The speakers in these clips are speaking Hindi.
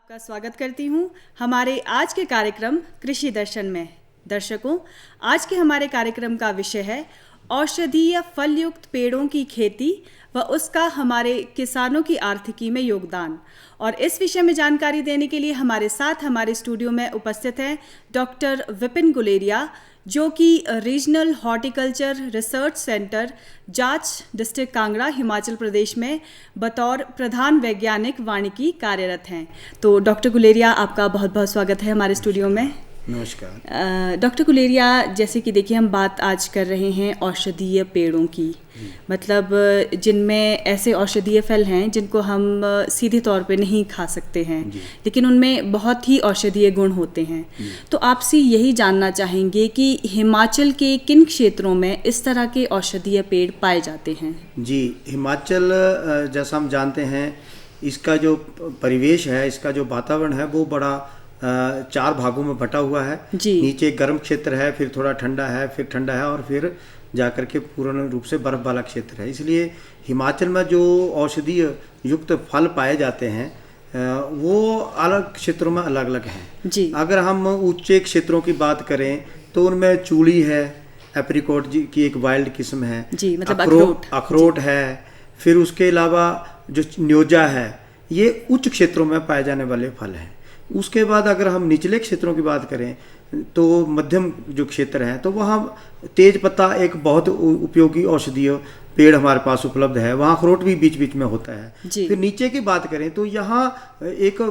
आपका स्वागत करती हूँ हमारे आज के कार्यक्रम कृषि दर्शन में। दर्शकों, आज के हमारे कार्यक्रम का विषय है औषधीय फल युक्त पेड़ों की खेती व उसका हमारे किसानों की आर्थिकी में योगदान। और इस विषय में जानकारी देने के लिए हमारे साथ हमारे स्टूडियो में उपस्थित हैं डॉक्टर विपिन गुलेरिया, जो कि रीजनल हॉर्टिकल्चर रिसर्च सेंटर जाच, डिस्ट्रिक्ट कांगड़ा, हिमाचल प्रदेश में बतौर प्रधान वैज्ञानिक वानिकी कार्यरत हैं। तो डॉक्टर गुलेरिया, आपका बहुत बहुत स्वागत है हमारे स्टूडियो में। नमस्कार। डॉक्टर गुलेरिया, जैसे कि देखिए हम बात आज कर रहे हैं औषधीय पेड़ों की, मतलब जिनमें ऐसे औषधीय फल हैं जिनको हम सीधे तौर पे नहीं खा सकते हैं, लेकिन उनमें बहुत ही औषधीय गुण होते हैं। तो आपसे यही जानना चाहेंगे कि हिमाचल के किन क्षेत्रों में इस तरह के औषधीय पेड़ पाए जाते हैं? जी, हिमाचल जैसा हम जानते हैं, इसका जो परिवेश है, इसका जो वातावरण है वो बड़ा 4 भागों में बटा हुआ है। नीचे गर्म क्षेत्र है, फिर थोड़ा ठंडा है, फिर ठंडा है और फिर जाकर के पूर्ण रूप से बर्फ वाला क्षेत्र है। इसलिए हिमाचल में जो औषधीय युक्त फल पाए जाते हैं वो अलग क्षेत्रों में अलग अलग हैं। अगर हम ऊंचे क्षेत्रों की बात करें तो उनमें चूड़ी है, एप्रिकॉट की एक वाइल्ड किस्म है, मतलब अखरोट है, फिर उसके अलावा जो न्योजा है, ये उच्च क्षेत्रों में पाए जाने वाले फल हैं। उसके बाद अगर हम निचले क्षेत्रों की बात करें तो मध्यम जो क्षेत्र है तो वहाँ तेज पत्ता एक बहुत उपयोगी औषधीय पेड़ हमारे पास उपलब्ध है, वहाँ अखरोट भी बीच बीच में होता है। फिर नीचे की बात करें तो यहाँ एक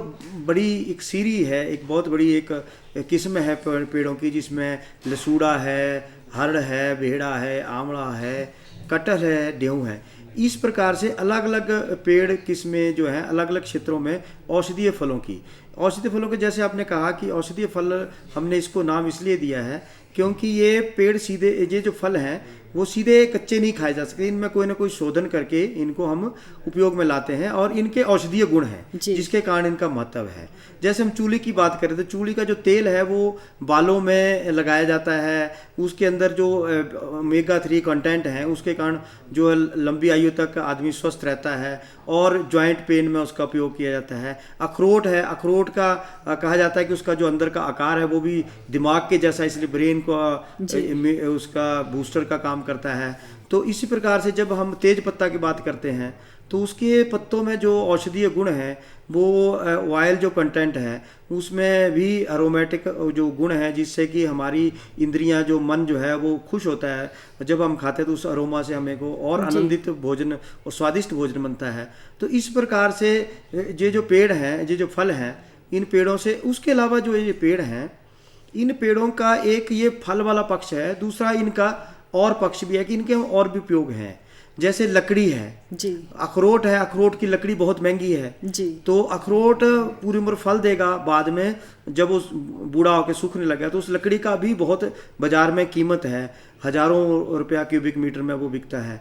बड़ी एक सीरी है, एक बहुत बड़ी एक किस्म है पेड़ों की, जिसमें लसूड़ा है, हरड़ है, बेहड़ा है, आंवला है, कटहल है, डेहूँ है। इस प्रकार से अलग अलग पेड़ किस्में जो हैं अलग अलग क्षेत्रों में औषधीय फलों के, जैसे आपने कहा कि औषधीय फल हमने इसको नाम इसलिए दिया है क्योंकि ये पेड़ सीधे, ये जो फल हैं वो सीधे कच्चे नहीं खाए जा सकते, इनमें कोई ना कोई शोधन करके इनको हम उपयोग में लाते हैं और इनके औषधीय गुण हैं जिसके कारण इनका महत्व है। जैसे हम चूली की बात करें तो चूली का जो तेल है वो बालों में लगाया जाता है, उसके अंदर जो ओमेगा 3 कंटेंट है उसके कारण जो लंबी आयु तक आदमी स्वस्थ रहता है और जॉइंट पेन में उसका उपयोग किया जाता है। अखरोट है, अखरोट का कहा जाता है कि उसका जो अंदर का आकार है वो भी दिमाग के जैसा, इसलिए ब्रेन को उसका बूस्टर का काम करता है। तो इसी प्रकार से जब हम तेज पत्ता की बात करते हैं तो उसके पत्तों में जो औषधीय गुण है वो ऑयल जो कंटेंट है उसमें भी अरोमेटिक जो गुण है, जिससे कि हमारी इंद्रियां, जो मन जो है वो खुश होता है जब हम खाते हैं तो उस अरोमा से हमें को और आनंदित भोजन और स्वादिष्ट भोजन बनता है। तो इस प्रकार से ये जो पेड़ हैं, ये जो फल हैं, इन पेड़ों से, उसके अलावा जो ये पेड़ हैं, इन पेड़ों का एक ये फल वाला पक्ष है, दूसरा इनका और पक्ष भी है कि इनके और भी उपयोग हैं। जैसे लकड़ी है, अखरोट है, अखरोट की लकड़ी बहुत महंगी है, तो अखरोट पूरी उम्र फल देगा, बाद में जब वो बूढ़ा होकर सूखने लगा तो उस लकड़ी का भी बहुत बाजार में कीमत है, हजारों रुपया क्यूबिक मीटर में वो बिकता है।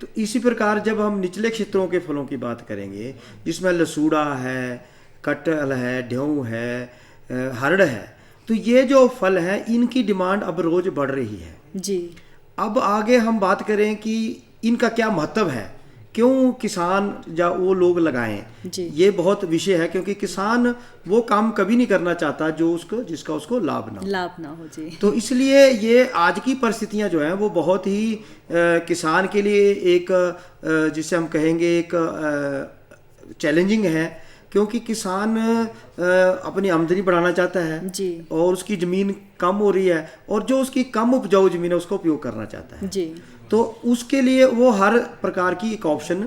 तो इसी प्रकार जब हम निचले क्षेत्रों के फलों की बात करेंगे जिसमें लसूड़ा है, कटहल है, डेहूँ है, हरड़ है, तो ये जो फल हैं इनकी डिमांड अब रोज बढ़ रही है। अब आगे हम बात करें कि इनका क्या महत्व है, क्यों किसान या वो लोग लगाएं, ये बहुत विषय है, क्योंकि किसान वो काम कभी नहीं करना चाहता जो जिसका उसको लाभ ना हो। तो इसलिए ये आज की परिस्थितियां जो हैं वो बहुत ही किसान के लिए एक जिसे हम कहेंगे एक चैलेंजिंग है, क्योंकि किसान अपनी आमदनी बढ़ाना चाहता है और उसकी ज़मीन कम हो रही है और जो उसकी कम उपजाऊ ज़मीन है उसका उपयोग करना चाहता है। तो उसके लिए वो हर प्रकार की एक ऑप्शन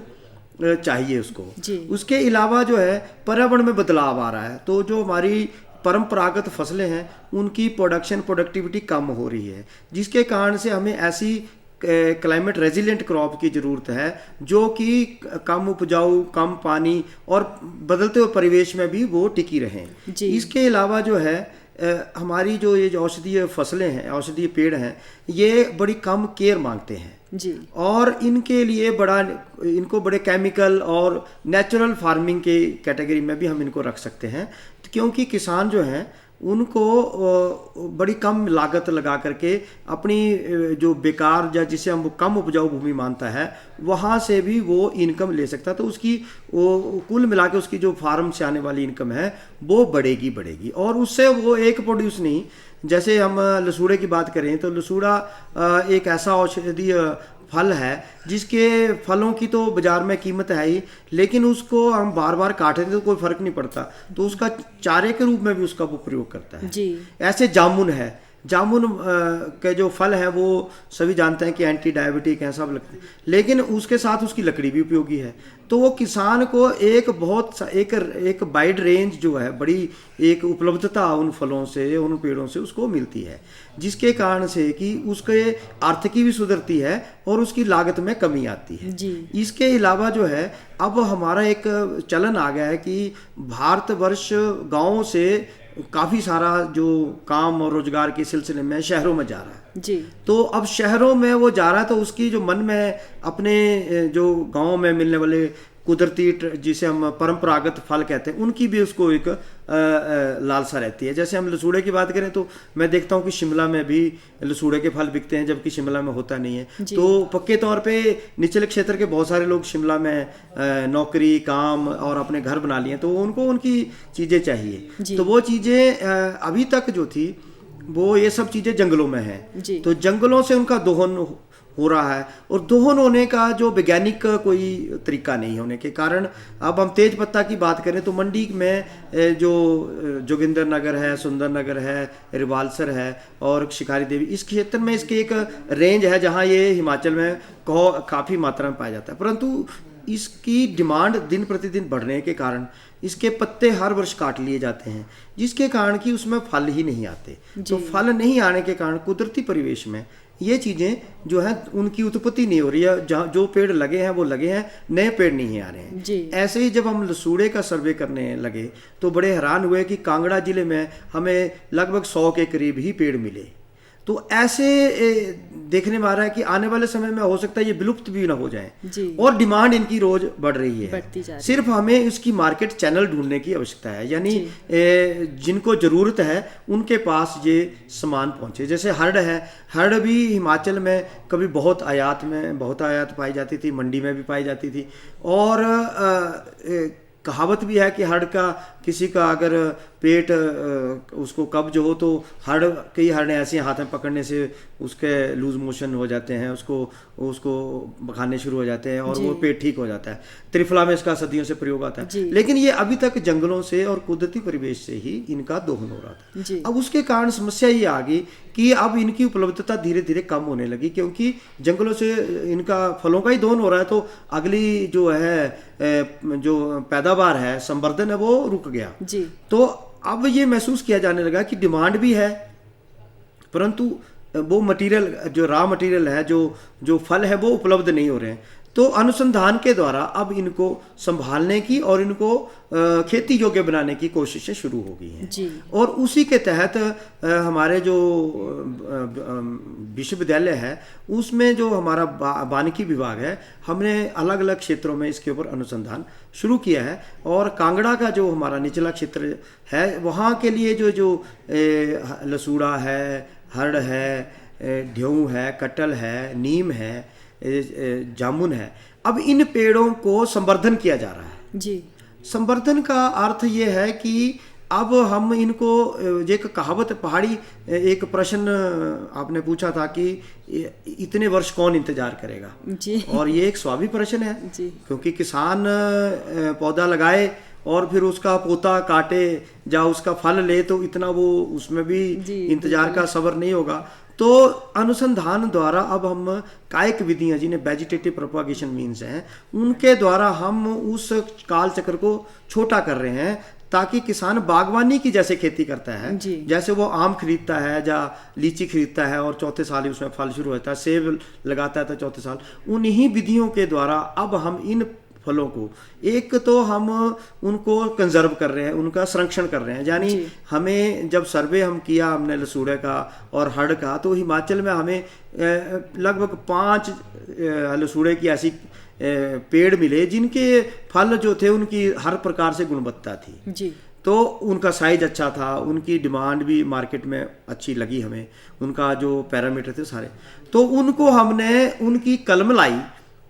चाहिए उसको। उसके अलावा जो है पर्यावरण में बदलाव आ रहा है, तो जो हमारी परंपरागत फसलें हैं उनकी प्रोडक्टिविटी कम हो रही है, जिसके कारण से हमें ऐसी क्लाइमेट रेजिलिएंट क्रॉप की ज़रूरत है जो कि कम उपजाऊ, कम पानी और बदलते हुए परिवेश में भी वो टिकी रहें। इसके अलावा जो है हमारी जो ये औषधीय फसलें हैं, औषधीय पेड़ हैं, ये बड़ी कम केयर मांगते हैं और इनके लिए इनको बड़े केमिकल और नेचुरल फार्मिंग के कैटेगरी में भी हम इनको रख सकते हैं, क्योंकि किसान जो हैं उनको बड़ी कम लागत लगा करके अपनी जो बेकार या जिसे हम कम उपजाऊ भूमि मानता है वहाँ से भी वो इनकम ले सकता है। तो उसकी वो कुल मिला के उसकी जो फार्म से आने वाली इनकम है वो बढ़ेगी और उससे वो एक प्रोड्यूस नहीं, जैसे हम लसूड़े की बात करें तो लसूड़ा एक ऐसा औषधीय फल है जिसके फलों की तो बाजार में कीमत है ही, लेकिन उसको हम बार बार काटे तो कोई फर्क नहीं पड़ता, तो उसका चारे के रूप में भी उसका वो प्रयोग करता है जी। ऐसे जामुन है, जामुन के जो फल हैं वो सभी जानते हैं कि एंटी डायबिटिक हैं, सब लगते हैं, लेकिन उसके साथ उसकी लकड़ी भी उपयोगी है। तो वो किसान को एक वाइड रेंज जो है, बड़ी एक उपलब्धता उन फलों से, उन पेड़ों से उसको मिलती है, जिसके कारण से कि उसके आर्थिकी भी सुधरती है और उसकी लागत में कमी आती है जी। इसके अलावा जो है अब हमारा एक चलन आ गया है कि भारतवर्ष गाँव से काफ़ी सारा जो काम और रोजगार के सिलसिले में शहरों में जा रहा है जी। तो अब शहरों में वो जा रहा है तो उसकी जो मन में अपने जो गांव में मिलने वाले कुदरती जिसे हम परंपरागत फल कहते हैं उनकी भी उसको एक लालसा रहती है। जैसे हम लसूड़े की बात करें तो मैं देखता हूँ कि शिमला में भी लसूड़े के फल बिकते हैं, जबकि शिमला में होता नहीं है। तो पक्के तौर पे निचले क्षेत्र के बहुत सारे लोग शिमला में नौकरी, काम और अपने घर बना लिए, तो उनको उनकी चीज़ें चाहिए। तो वो चीज़ें अभी तक जो थी वो ये सब चीज़ें जंगलों में हैं, तो जंगलों से उनका दोहन हो रहा है और दोहन होने का जो वैज्ञानिक कोई तरीका नहीं होने के कारण अब हम तेज पत्ता की बात करें तो मंडी में जो जोगिंदर नगर है, सुंदर नगर है, रिवालसर है और शिकारी देवी, इस क्षेत्र में इसके एक रेंज है जहां ये हिमाचल में काफ़ी मात्रा में पाया जाता है, परंतु इसकी डिमांड दिन प्रतिदिन बढ़ने के कारण इसके पत्ते हर वर्ष काट लिए जाते हैं, जिसके कारण कि उसमें फल ही नहीं आते। तो फल नहीं आने के कारण कुदरती परिवेश में ये चीज़ें जो है उनकी उत्पत्ति नहीं हो रही है, जहाँ जो पेड़ लगे हैं वो लगे हैं, नए पेड़ नहीं आ रहे हैं। ऐसे ही जब हम लसूड़े का सर्वे करने लगे तो बड़े हैरान हुए कि कांगड़ा जिले में हमें लगभग 100 के करीब ही पेड़ मिले। तो ऐसे देखने में आ रहा है कि आने वाले समय में हो सकता है ये विलुप्त भी ना हो जाएं और डिमांड इनकी रोज बढ़ रही है। सिर्फ हमें इसकी मार्केट चैनल ढूंढने की आवश्यकता है, यानी जिनको जरूरत है उनके पास ये सामान पहुंचे। जैसे हर्ड है, हर्ड भी हिमाचल में कभी बहुत आयात पाई जाती थी, मंडी में भी पाई जाती थी और कहावत भी है कि हर्ड का किसी का अगर पेट उसको कब्ज हो तो कई हर्डें ऐसी हाथ में पकड़ने से उसके लूज मोशन हो जाते हैं, उसको खाने शुरू हो जाते हैं और वो पेट ठीक हो जाता है। त्रिफला में इसका सदियों से प्रयोग आता है, लेकिन ये अभी तक जंगलों से और कुदरती परिवेश से ही इनका दोहन हो रहा था। अब उसके कारण समस्या ये आ गई कि अब इनकी उपलब्धता धीरे धीरे कम होने लगी, क्योंकि जंगलों से इनका फलों का ही दोहन हो रहा है, तो अगली जो है जो पैदावार है, संवर्धन है, वो रुक गया। तो अब ये महसूस किया जाने लगा कि डिमांड भी है परंतु वो मटेरियल, जो रॉ मटेरियल है, जो फल है वो उपलब्ध नहीं हो रहे हैं। तो अनुसंधान के द्वारा अब इनको संभालने की और इनको खेती योग्य बनाने की कोशिशें शुरू हो गई हैं और उसी के तहत हमारे जो विश्वविद्यालय है उसमें जो हमारा वानिकी विभाग है, हमने अलग अलग क्षेत्रों में इसके ऊपर अनुसंधान शुरू किया है और कांगड़ा का जो हमारा निचला क्षेत्र है वहाँ के लिए जो लसूड़ा है, हर्ड है, ढेऊ है, कटल है, नीम है, जामुन है, अब इन पेड़ों को संवर्धन किया जा रहा है। संवर्धन का अर्थ ये है कि अब हम इनको, एक कहावत पहाड़ी, एक प्रश्न आपने पूछा था कि इतने वर्ष कौन इंतजार करेगा और ये एक स्वाभाविक प्रश्न है क्योंकि किसान पौधा लगाए और फिर उसका पोता काटे या उसका फल ले तो इतना वो उसमें भी इंतजार का सब्र नहीं होगा। तो अनुसंधान द्वारा अब हम कायिक विधियां, जिन्हें वेजिटेटिव प्रोपागेशन मीन्स हैं, उनके द्वारा हम उस काल चक्र को छोटा कर रहे हैं ताकि किसान बागवानी की जैसे खेती करता है, जैसे वो आम खरीदता है या लीची खरीदता है और चौथे साल ही उसमें फल शुरू होता है, सेब लगाता है तो चौथे साल, उन्हीं विधियों के द्वारा अब हम इन फलों को, एक तो हम उनको कंजर्व कर रहे हैं, उनका संरक्षण कर रहे हैं। यानी हमें जब सर्वे हम किया हमने लसूड़े का और हर्ड का, तो हिमाचल में हमें लगभग 5 लसूड़े की ऐसी पेड़ मिले जिनके फल जो थे उनकी हर प्रकार से गुणवत्ता थी। तो उनका साइज अच्छा था, उनकी डिमांड भी मार्केट में अच्छी लगी हमें, उनका जो पैरामीटर थे सारे, तो उनको हमने उनकी कलम लाई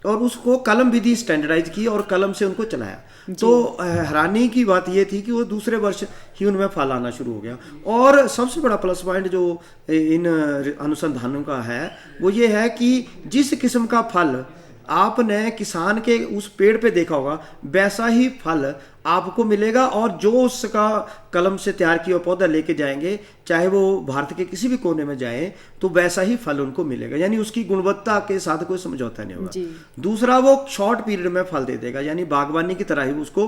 और उसको कलम विधि स्टैंडर्डाइज की और कलम से उनको चलाया। तो हैरानी की बात ये थी कि वो दूसरे वर्ष ही उनमें फल आना शुरू हो गया। और सबसे बड़ा प्लस पॉइंट जो इन अनुसंधानों का है वो ये है कि जिस किस्म का फल आपने किसान के उस पेड़ पे देखा होगा वैसा ही फल आपको मिलेगा, और जो उसका कलम से तैयार किया पौधा लेके जाएंगे, चाहे वो भारत के किसी भी कोने में जाए, तो वैसा ही फल उनको मिलेगा, यानी उसकी गुणवत्ता के साथ कोई समझौता नहीं होगा। दूसरा, वो शॉर्ट पीरियड में फल दे देगा, यानी बागवानी की तरह ही उसको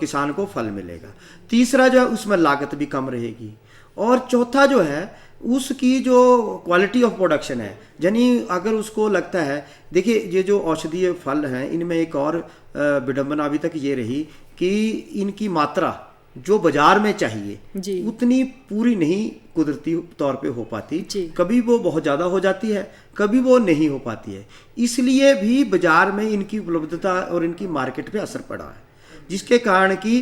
किसान को फल मिलेगा। तीसरा जो है उसमें लागत भी कम रहेगी। और चौथा जो है उसकी जो क्वालिटी ऑफ प्रोडक्शन है, यानी अगर उसको लगता है, देखिए ये जो औषधीय फल हैं इनमें एक और विडंबना अभी तक ये रही कि इनकी मात्रा जो बाजार में चाहिए उतनी पूरी नहीं कुदरती तौर पे हो पाती। कभी वो बहुत ज़्यादा हो जाती है, कभी वो नहीं हो पाती है, इसलिए भी बाजार में इनकी उपलब्धता और इनकी मार्केट पे असर पड़ा है, जिसके कारण कि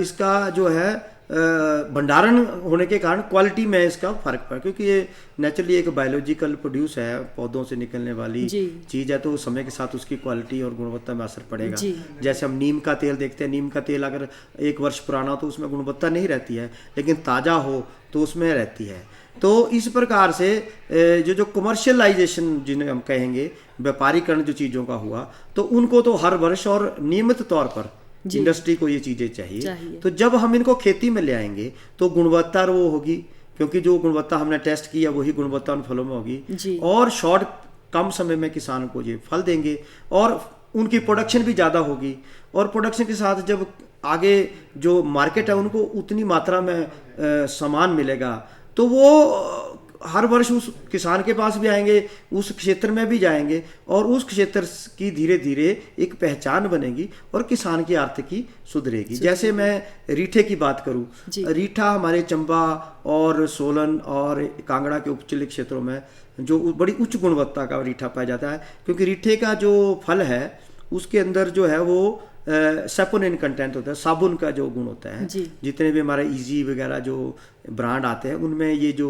इसका जो है भंडारण होने के कारण क्वालिटी में इसका फर्क पड़ा, क्योंकि ये नेचुरली एक बायोलॉजिकल प्रोड्यूस है, पौधों से निकलने वाली चीज़ है, तो समय के साथ उसकी क्वालिटी और गुणवत्ता में असर पड़ेगा। जैसे हम नीम का तेल देखते हैं, नीम का तेल अगर 1 वर्ष पुराना हो तो उसमें गुणवत्ता नहीं रहती है, लेकिन ताज़ा हो तो उसमें रहती है। तो इस प्रकार से जो कमर्शियलाइजेशन जिन्हें हम कहेंगे, व्यापारीकरण जो चीज़ों का हुआ, तो उनको तो हर वर्ष और नियमित तौर पर इंडस्ट्री को ये चीज़ें चाहिए। तो जब हम इनको खेती में ले आएंगे तो गुणवत्ता वो होगी, क्योंकि जो गुणवत्ता हमने टेस्ट किया वही गुणवत्ता उन फलों में होगी, और शॉर्ट कम समय में किसान को ये फल देंगे, और उनकी प्रोडक्शन भी ज़्यादा होगी। और प्रोडक्शन के साथ जब आगे जो मार्केट है उनको उतनी मात्रा में सामान मिलेगा, तो वो हर वर्ष उस किसान के पास भी आएंगे, उस क्षेत्र में भी जाएंगे, और उस क्षेत्र की धीरे धीरे एक पहचान बनेगी और किसान की आर्थिकी सुधरेगी। जैसे मैं रीठे की बात करूं, रीठा हमारे चंबा और सोलन और कांगड़ा के उपचली क्षेत्रों में जो बड़ी उच्च गुणवत्ता का रीठा पाया जाता है, क्योंकि रीठे का जो फल है उसके अंदर जो है वो सेपोनिन कंटेंट होता है, साबुन का जो गुण होता है। जितने भी हमारे इजी वगैरह जो ब्रांड आते हैं उनमें ये जो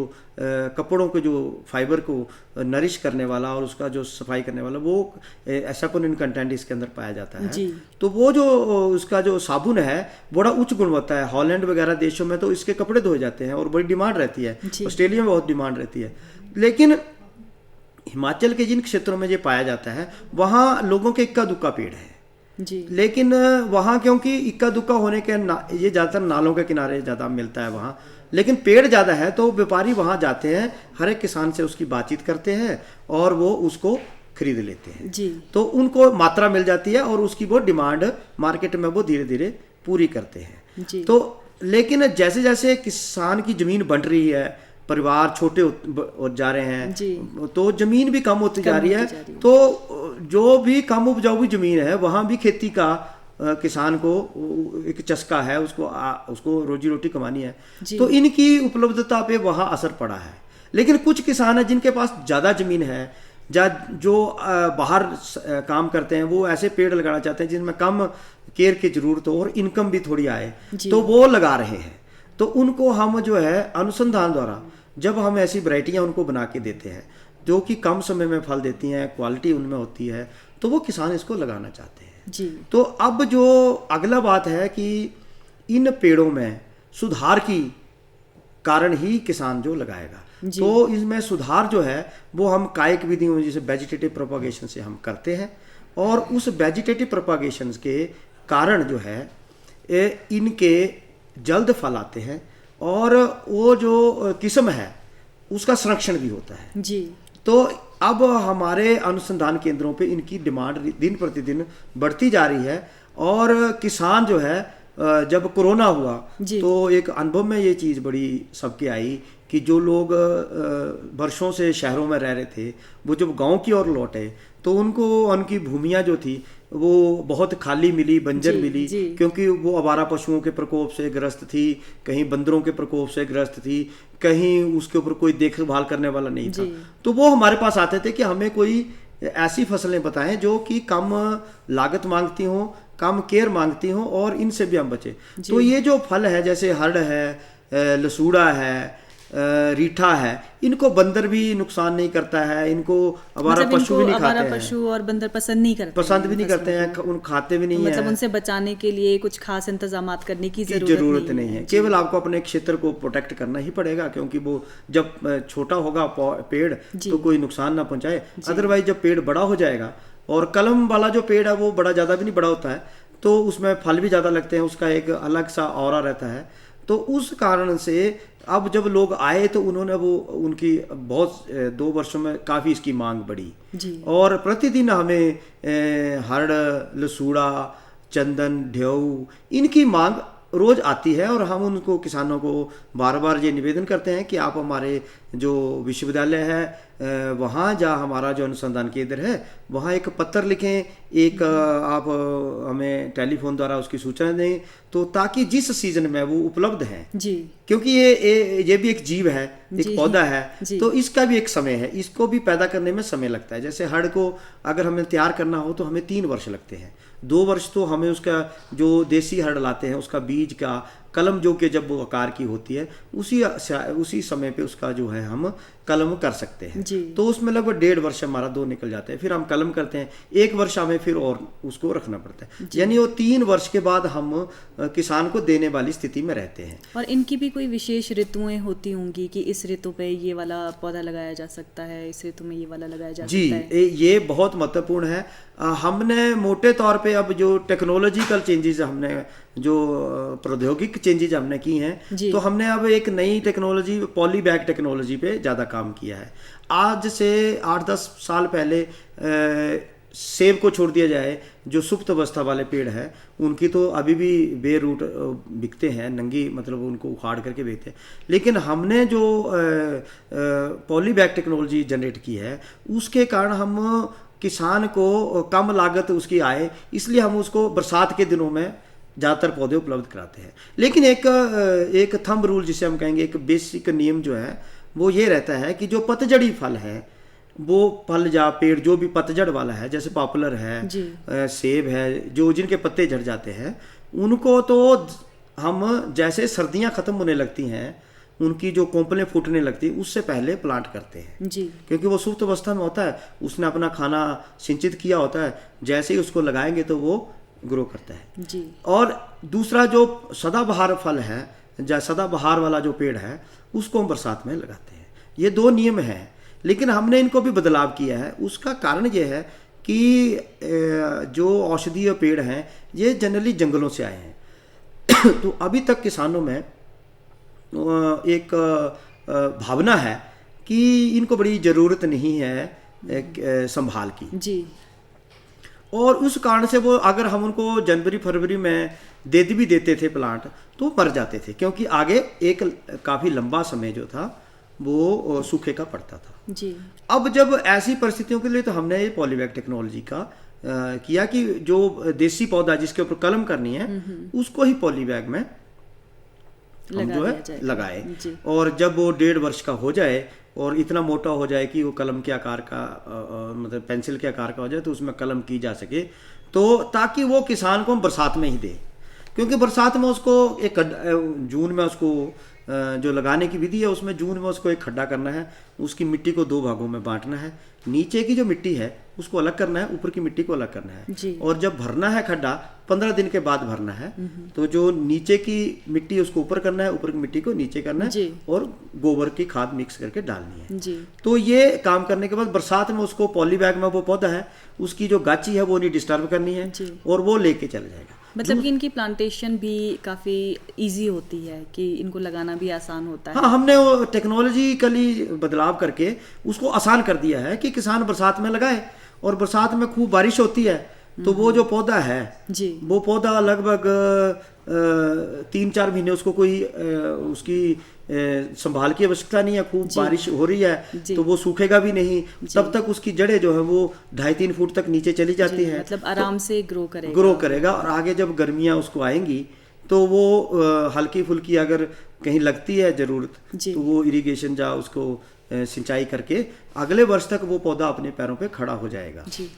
कपड़ों के जो फाइबर को नरिश करने वाला और उसका जो सफाई करने वाला वो सेपोनिन कंटेंट इसके अंदर पाया जाता है। तो वो जो उसका जो साबुन है बड़ा उच्च गुणवत्ता है। हॉलैंड वगैरह देशों में तो इसके कपड़े धोए जाते हैं और बड़ी डिमांड रहती है, ऑस्ट्रेलिया में बहुत डिमांड रहती है। लेकिन हिमाचल के जिन क्षेत्रों में ये पाया जाता है वहाँ लोगों के इक्का दुक्का पेड़ है लेकिन वहाँ क्योंकि इक्का दुक्का होने के ये ज़्यादातर नालों के किनारे ज़्यादा मिलता है वहाँ, लेकिन पेड़ ज़्यादा है तो व्यापारी वहाँ जाते हैं, हर एक किसान से उसकी बातचीत करते हैं और वो उसको खरीद लेते हैं तो उनको मात्रा मिल जाती है और उसकी वो डिमांड मार्केट में वो धीरे धीरे पूरी करते हैं। तो लेकिन जैसे जैसे किसान की ज़मीन बढ़ रही है, परिवार छोटे हो जा रहे हैं तो ज़मीन भी कम होती जा रही है, तो जो भी कम उपजाऊ ज़मीन है वहाँ भी खेती का किसान को एक चस्का है, उसको रोजी रोटी कमानी है, तो इनकी उपलब्धता पे वहाँ असर पड़ा है। लेकिन कुछ किसान हैं जिनके पास ज़्यादा ज़मीन है या जो बाहर काम करते हैं, वो ऐसे पेड़ लगाना चाहते हैं जिनमें कम केयर की ज़रूरत हो और इनकम भी थोड़ी आए, तो वो लगा रहे हैं। तो उनको हम जो है अनुसंधान द्वारा जब हम ऐसी वैरायटियाँ उनको बना के देते हैं जो कि कम समय में फल देती हैं, क्वालिटी उनमें होती है, तो वो किसान इसको लगाना चाहते हैं। तो अब जो अगला बात है कि इन पेड़ों में सुधार की कारण ही किसान जो लगाएगा, तो इसमें सुधार जो है वो हम कायिक विधियों जैसे वेजिटेटिव प्रोपागेशन से हम करते हैं, और उस वेजिटेटिव प्रोपागेशन के कारण जो है इनके जल्द फल आते हैं और वो जो किस्म है उसका संरक्षण भी होता है तो अब हमारे अनुसंधान केंद्रों पे इनकी डिमांड दिन प्रतिदिन बढ़ती जा रही है। और किसान जो है जब कोरोना हुआ तो एक अनुभव में ये चीज़ बड़ी सबके आई कि जो लोग वर्षों से शहरों में रह रहे थे वो जब गांव की ओर लौटे तो उनको उनकी भूमियाँ जो थी वो बहुत खाली मिली, बंजर मिली, क्योंकि वो आवारा पशुओं के प्रकोप से ग्रस्त थी, कहीं बंदरों के प्रकोप से ग्रस्त थी, कहीं उसके ऊपर कोई देखभाल करने वाला नहीं था। तो वो हमारे पास आते थे कि हमें कोई ऐसी फसलें बताएं जो कि कम लागत मांगती हों कम केयर मांगती हों और इनसे भी हम बचें। तो ये जो फल है जैसे हरड़ है, लसूड़ा है, रीठा है, इनको बंदर भी नुकसान नहीं करता है, इनको आवारा मतलब पशु भी नहीं खाते हैं, पशु और बंदर पसंद नहीं करते पसंद भी नहीं करते हैं, उन खाते भी नहीं है। मतलब उनसे बचाने के लिए कुछ खास इंतजामात करने की जरूरत नहीं है। केवल आपको अपने क्षेत्र को प्रोटेक्ट करना ही पड़ेगा, क्योंकि वो जब छोटा होगा पेड़ तो कोई नुकसान ना पहुंचाए। अदरवाइज जब पेड़ बड़ा हो जाएगा, और कलम वाला जो पेड़ है वो बड़ा ज़्यादा भी नहीं बड़ा होता है, तो उसमें फल भी ज़्यादा लगते हैं, उसका एक अलग सा ऑरा रहता है। तो उस कारण से अब जब लोग आए तो उन्होंने वो उनकी बहुत 2 वर्षों में काफ़ी इसकी मांग बढ़ी जी। और प्रतिदिन हमें हरड़, लसूड़ा, चंदन, ढेऊ इनकी मांग रोज आती है, और हम उनको किसानों को बार बार ये निवेदन करते हैं कि आप हमारे जो विश्वविद्यालय है वहाँ जहाँ हमारा जो अनुसंधान केंद्र है वहाँ एक पत्र लिखें, एक आप हमें टेलीफोन द्वारा उसकी सूचना दें, तो ताकि जिस सीजन में वो उपलब्ध हैं जी, क्योंकि ये भी एक जीव है, एक पौधा है, तो इसका भी एक समय है, इसको भी पैदा करने में समय लगता है। जैसे हड़ को अगर हमें तैयार करना हो तो हमें 3 वर्ष लगते हैं। 2 वर्ष तो हमें उसका जो देसी हड़ लाते हैं उसका बीज का कलम जो कि जब वो आकार की होती है उसी समय पे उसका जो है हम कलम कर सकते हैं। तो उसमें लगभग 1.5 वर्ष हमारा 2 निकल जाते हैं। फिर हम कलम करते हैं, 1 वर्ष हमें फिर और उसको रखना पड़ता है, यानी वो 3 वर्ष के बाद हम किसान को देने वाली स्थिति में रहते हैं। और इनकी भी कोई विशेष ऋतुएं होती होंगी कि इस ऋतु पे ये वाला पौधा लगाया जा सकता है, इस ऋतु में ये वाला लगाया जा सकता है? जी, ये बहुत महत्वपूर्ण है। हमने मोटे तौर पे अब जो टेक्नोलॉजिकल चेंजेस हमने जो प्रौद्योगिक चेंजेस हमने की हैं, तो हमने अब एक नई टेक्नोलॉजी पॉली बैग टेक्नोलॉजी पे ज़्यादा काम किया है। आज से 8-10 साल पहले सेब को छोड़ दिया जाए, जो सुप्त अवस्था वाले पेड़ है उनकी तो अभी भी बेर रूट बिकते हैं, नंगी मतलब उनको उखाड़ करके बेचते हैं। लेकिन हमने जो पॉली बैग टेक्नोलॉजी जनरेट की है उसके कारण हम किसान को कम लागत उसकी आए, इसलिए हम उसको बरसात के दिनों में ज़्यादातर पौधे उपलब्ध कराते हैं। लेकिन एक थंब रूल जिसे हम कहेंगे, एक बेसिक नियम जो है वो ये रहता है कि जो पतझड़ी फल है, वो फल या पेड़ जो भी पतझड़ वाला है, जैसे पॉपुलर है, सेब है, जो जिनके पत्ते झड़ जाते हैं, उनको तो हम जैसे सर्दियां खत्म होने लगती हैं, उनकी जो कोंपलें फूटने लगती है उससे पहले प्लांट करते हैं जी। क्योंकि वो सुप्त अवस्था में होता है, उसने अपना खाना सिंचित किया होता है, जैसे ही उसको लगाएंगे तो वो ग्रो करता है जी। और दूसरा जो सदाबहार फल है, सदाबहार वाला जो पेड़ है, उसको हम बरसात में लगाते हैं। ये 2 नियम हैं, लेकिन हमने इनको भी बदलाव किया है। उसका कारण ये है कि जो औषधीय पेड़ हैं ये जनरली जंगलों से आए हैं तो अभी तक किसानों में एक भावना है कि इनको बड़ी ज़रूरत नहीं है संभाल की जी। और उस कारण से वो अगर हम उनको जनवरी-फरवरी में भी देते थे प्लांट तो मर जाते थे, क्योंकि आगे एक काफ़ी लंबा समय जो था वो सूखे का पड़ता था जी। अब जब ऐसी परिस्थितियों के लिए तो हमने ये पॉलीबैग टेक्नोलॉजी का किया कि जो देसी पौधा जिसके ऊपर कलम करनी है उसको ही पॉलीबैग में हम जो है लगाए, और जब वो 1.5 वर्ष का हो जाए और इतना मोटा हो जाए कि वो कलम के आकार का मतलब पेंसिल के आकार का हो जाए, तो उसमें कलम की जा सके, तो ताकि वो किसान को हम बरसात में ही दे। क्योंकि बरसात में उसको एक जून में उसको जो लगाने की विधि है उसमें जून में उसको एक खड्डा करना है, उसकी मिट्टी को 2 भागों में बांटना है, नीचे की जो मिट्टी है उसको अलग करना है, ऊपर की मिट्टी को अलग करना है, और जब भरना है खड्डा 15 दिन के बाद भरना है, तो जो नीचे की मिट्टी उसको ऊपर करना है, ऊपर की मिट्टी को नीचे करना है, और गोबर की खाद मिक्स करके डालनी है। तो ये काम करने के बाद बरसात में उसको पॉली बैग में वो पौधा है उसकी जो गाची है वो नहीं डिस्टर्ब करनी है, और वो लेके चला जाएगा। मतलब कि इनकी प्लांटेशन भी काफ़ी इजी होती है, कि इनको लगाना भी आसान होता है। हाँ, हमने वो टेक्नोलॉजिकली बदलाव करके उसको आसान कर दिया है कि किसान बरसात में लगाए, और बरसात में खूब बारिश होती है तो वो जो पौधा है जी, वो पौधा लगभग 3-4 महीने उसको कोई उसकी संभाल की आवश्यकता नहीं है। खूब बारिश हो रही है तो वो सूखेगा भी नहीं, तब तक उसकी जड़ें जो है वो 2.5-3 फुट तक नीचे चली जाती हैं, मतलब आराम से ग्रो करेगा। और आगे जब गर्मियाँ उसको आएंगी तो वो हल्की फुल्की अगर कहीं लगती है ज़रूरत तो वो इरिगेशन जा उसको सिंचाई करके अगले वर्ष तक वो पौधा अपने पैरों पे खड़ा हो जाएगा। जी।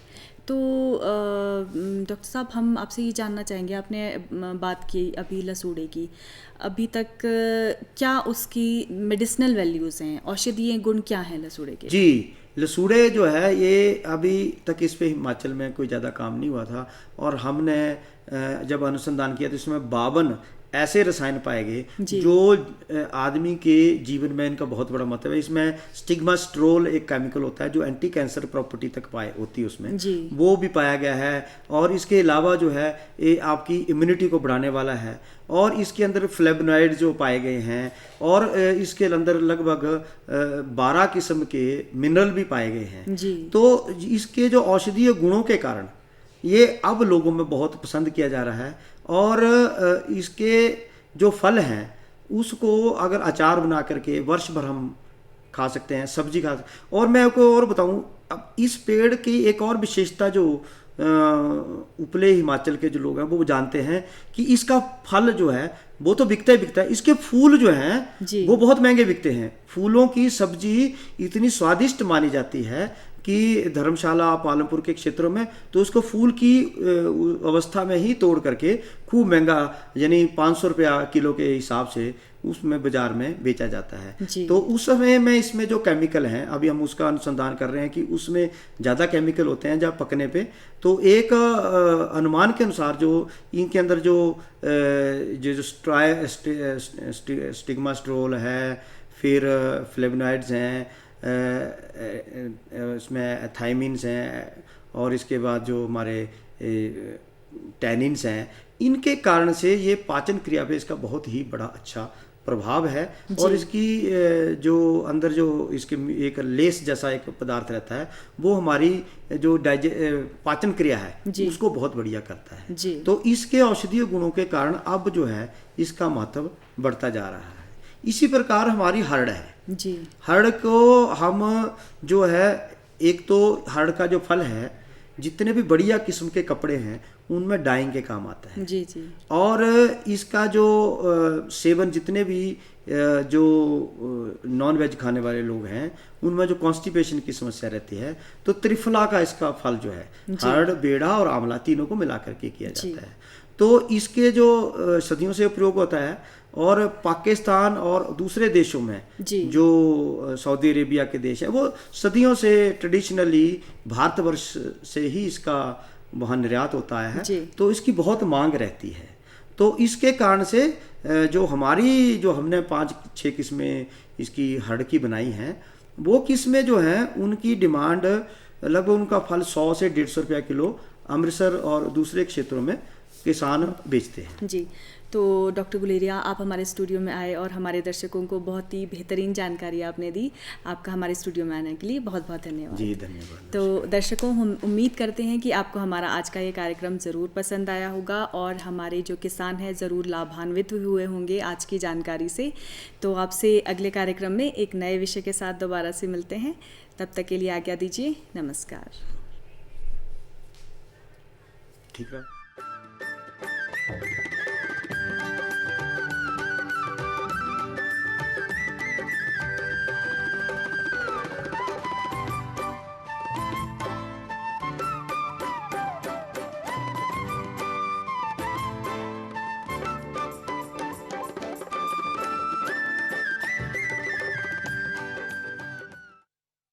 तो डॉक्टर साहब, हम आपसे ये जानना चाहेंगे, आपने बात की अभी लसूड़े की, अभी तक क्या उसकी मेडिसिनल वैल्यूज़ हैं, औषधीय गुण क्या हैं लसूड़े के? जी, लसूड़े जो है ये अभी तक इस पे हिमाचल में कोई ज़्यादा काम नहीं हुआ था, और हमने जब अनुसंधान किया तो इसमें 52 ऐसे रसायन पाए गए जो आदमी के जीवन में इनका बहुत बड़ा महत्व है। इसमें स्टिग्मास्ट्रोल एक केमिकल होता है जो एंटी कैंसर प्रॉपर्टी तक पाए होती है उसमें, वो भी पाया गया है। और इसके अलावा जो है ये आपकी इम्यूनिटी को बढ़ाने वाला है, और इसके अंदर फ्लेवोनॉइड जो पाए गए हैं, और इसके अंदर लगभग 12 किस्म के मिनरल भी पाए गए हैं। तो इसके जो औषधीय गुणों के कारण ये अब लोगों में बहुत पसंद किया जा रहा है, और इसके जो फल हैं उसको अगर अचार बना करके वर्ष भर हम खा सकते हैं, सब्जी खा सकते। और मैं आपको और बताऊं, अब इस पेड़ की एक और विशेषता जो उपले हिमाचल के जो लोग हैं वो जानते हैं कि इसका फल जो है वो तो बिकता ही बिकता है, इसके फूल जो हैं वो बहुत महंगे बिकते हैं। फूलों की सब्जी इतनी स्वादिष्ट मानी जाती है कि धर्मशाला पालमपुर के क्षेत्रों में तो उसको फूल की अवस्था में ही तोड़ करके खूब महंगा, यानी 500 रुपया किलो के हिसाब से उसमें बाजार में बेचा जाता है। तो उस समय में इसमें जो केमिकल हैं, अभी हम उसका अनुसंधान कर रहे हैं कि उसमें ज़्यादा केमिकल होते हैं जब पकने पे। तो एक अनुमान के अनुसार जो इनके अंदर जो स्टिग्मास्ट्रोल है, फिर फ्लेवोनॉइड्स हैं, इसमें थायमिन्स हैं, और इसके बाद जो हमारे टैनिन्स हैं, इनके कारण से ये पाचन क्रिया पे इसका बहुत ही बड़ा अच्छा प्रभाव है। और इसकी जो अंदर जो इसके एक लेस जैसा एक पदार्थ रहता है वो हमारी जो पाचन क्रिया है उसको बहुत बढ़िया करता है। तो इसके औषधीय गुणों के कारण अब जो है इसका महत्व बढ़ता जा रहा है। इसी प्रकार हमारी हर्ड़ है। हर्ड़ को हम जो है, एक तो हर्ड़ का जो फल है जितने भी बढ़िया किस्म के कपड़े हैं उनमें डाइंग के काम आता है। और इसका जो सेवन जितने भी जो नॉन वेज खाने वाले लोग हैं उनमें जो कॉन्स्टिपेशन की समस्या रहती है तो त्रिफला का इसका फल जो है, हर्ड़, बेड़ा और आंवला तीनों को मिला करके किया जाता है। तो इसके जो सदियों से प्रयोग होता है, और पाकिस्तान और दूसरे देशों में जो सऊदी अरेबिया के देश है वो सदियों से ट्रेडिशनली भारतवर्ष से ही इसका वहाँ निर्यात होता है, तो इसकी बहुत मांग रहती है। तो इसके कारण से जो हमारी जो हमने 5-6 किस्में इसकी हर्ड़ की बनाई हैं, वो किस्में जो हैं उनकी डिमांड लगभग उनका फल 100 से 150 रुपया किलो अमृतसर और दूसरे क्षेत्रों में किसान बेचते हैं। तो डॉक्टर गुलेरिया, आप हमारे स्टूडियो में आए और हमारे दर्शकों को बहुत ही बेहतरीन जानकारी आपने दी। आपका हमारे स्टूडियो में आने के लिए बहुत बहुत धन्यवाद। जी धन्यवाद। तो दर्शकों, हम उम्मीद करते हैं कि आपको हमारा आज का ये कार्यक्रम ज़रूर पसंद आया होगा और हमारे जो किसान हैं ज़रूर लाभान्वित हुए होंगे आज की जानकारी से। तो आपसे अगले कार्यक्रम में एक नए विषय के साथ दोबारा से मिलते हैं। तब तक के लिए आज्ञा दीजिए। नमस्कार। ठीक है।